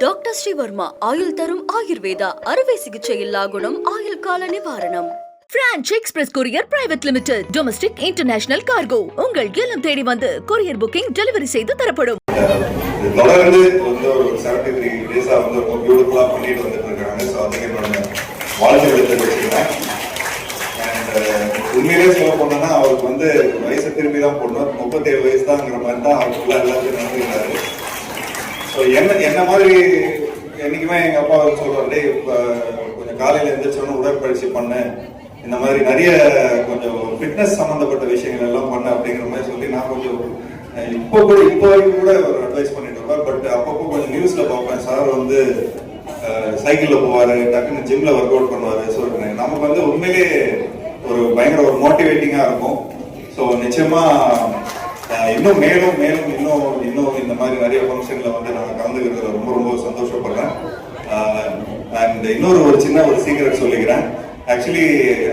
Doctor Sreevarma ஆயுள் தரும் ஆயுர்வேதா அறுவை சிகிச்சை இல்லா குணம் ஆயுள் கால நிவாரணம். Branch express courier private limited domestic international cargo உங்கள் இல்லம் தேடி வந்து கொரியர் புக்கிங் டெலிவரி செய்து தரப்படும். தொடர்ந்து வந்து ஒரு 73 டேஸா வந்து ரொம்ப பியூட்டிஃபுல்லா பண்ணிட்டு வந்துட்டு இருக்காங்க. ஸோ அதுக்கு என்னோட வாழ்த்துக்களை தெரிவிச்சுக்கிறேன். அண்ட் உண்மையிலே சொல்ல போனோம்னா அவருக்கு வந்து வயசை திரும்பி தான் போடணும், 37 வயசு தான்ங்கிற மாதிரி தான் அவருக்குள்ள எல்லாத்தையும் நடந்துக்கிறாரு. ஸோ என்ன மாதிரி என்னைக்குமே எங்க அப்பா சொல்றாரு, கொஞ்சம் காலையில எழுந்திரிச்சோன்னு உடற்பயிற்சி பண்ணு, இந்த மாதிரி நிறைய கொஞ்சம் ஃபிட்னஸ் சம்பந்தப்பட்ட விஷயங்கள் எல்லாம் பண்ண அப்படிங்கிற மாதிரி சொல்லி நான் கொஞ்சம் இப்போ வரைக்கும் கூட ஒரு அட்வைஸ் பண்ணிட்டு இருப்பேன். பட் அப்பப்போ கொஞ்சம் நியூஸ்ல பார்ப்பேன், சார் வந்து சைக்கிள்ல போவாரு, டக்குன்னு ஜிம்ல ஒர்க் அவுட் பண்ணுவாரு. ஸோ நமக்கு வந்து உண்மையிலே ஒரு பயங்கர ஒரு மோட்டிவேட்டிங்கா இருக்கும். ஸோ நிச்சயமா இன்னும் மேலும் இந்த மாதிரி நிறைய ஃபங்க்ஷன்ல வந்து நான் கலந்துக்கிறதுல ரொம்ப ரொம்ப சந்தோஷப்படுறேன். அண்ட் ஒரு சின்ன சீக்ரெட் சொல்லிக்கிறேன். ஆக்சுவலி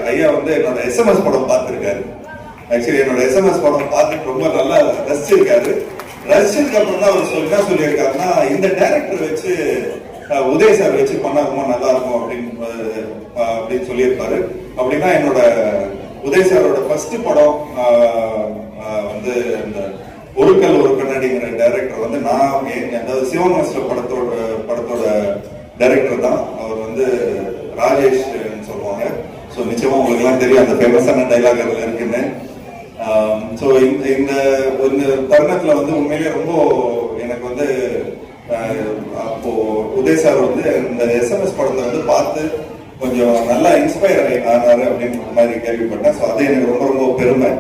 ஐயா வந்து என்னோட SMS படம் பார்த்துருக்காரு. ஆக்சுவலி என்னோட SMS படம் பார்த்துட்டு ரொம்ப நல்லா ரசிச்சிருக்காரு. ரசிச்சதுக்கு அப்புறம் தான் அவர் என்ன சொல்லியிருக்காருன்னா, இந்த டைரக்டர் வச்சு உதய் சார் வச்சு பண்ணா ரொம்ப நல்லா இருக்கும் அப்படின்னு சொல்லியிருப்பாரு. அப்படின்னா என்னோட உதய் சாரோட ஃபர்ஸ்ட் படம் வந்து இந்த ஒரு கல் ஒரு கண்ணாடிங்கிற டைரக்டர் வந்து நான், அதாவது சிவமாஸ்டர் படத்தோட டைரக்டர் தான். அவர் வந்து ராஜேஷ் சொல்லுவாங்க. ஸோ நிச்சயமா உங்களுக்கு எல்லாம் தெரியும் அந்த ஃபேமஸான டைலாக் அதில் இருக்குன்னு. ஸோ இந்த தருணத்துல வந்து உண்மையிலேயே ரொம்ப எனக்கு வந்து அப்போ உதய் சார் வந்து இந்த SMS படத்தை வந்து பார்த்து கொஞ்சம் நல்லா இன்ஸ்பயர் ஆனாரு அப்படின்னு மாதிரி கேள்விப்பட்டேன். ஸோ அது எனக்கு ரொம்ப ரொம்ப பெருமை.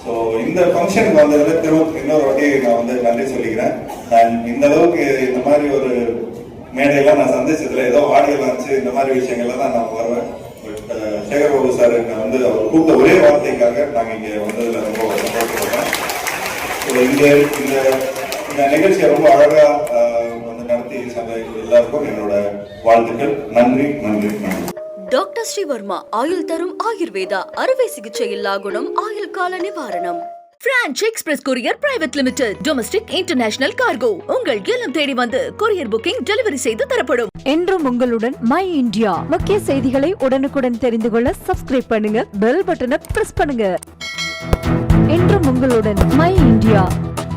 ஸோ இந்த ஃபங்க்ஷனுக்கு வந்ததுல இன்னொரு வாட்டி நான் வந்து நன்றி சொல்லிக்கிறேன். அண்ட் இந்த அளவுக்கு இந்த மாதிரி ஒரு மேடையெல்லாம் நான் சந்திச்சதுல ஏதோ ஆடியோ லான்ச்சு இந்த மாதிரி விஷயங்கள்லாம் தான் நான் வருவேன். பட் சேகர் பாபு சார் வந்து அவர் கூப்பிட்ட ஒரே வார்த்தைக்காக நாங்கள் இங்கே வந்ததுல ரொம்ப சந்தோஷப்படுறேன். ஸோ இந்த நிகழ்ச்சியை ரொம்ப அழகா வந்து நடத்தி சென்ற எல்லாருக்கும் என்னோட வாழ்த்துக்கள். நன்றி. டாக்டர் ஸ்ரீவர்மா ஆயுள் தரும் ஆயுர்வேதா அறுவை சிகிச்சை இல்லா குணம் ஆயுள் கால நிவாரணம். Branch express courier private limited domestic international cargo உங்கள் இல்லம் தேடி வந்து கொரியர் புக்கிங் டெலிவரி செய்து தரப்படும். என்றும் உங்களுடன் மை இந்தியா. முக்கிய செய்திகளை உடனுக்குடன் தெரிந்து கொள்ள சப்ஸ்கிரைப் பண்ணுங்க, பெல் பட்டனை பிரஸ் பண்ணுங்க. என்றும் உங்களுடன் மை இந்தியா.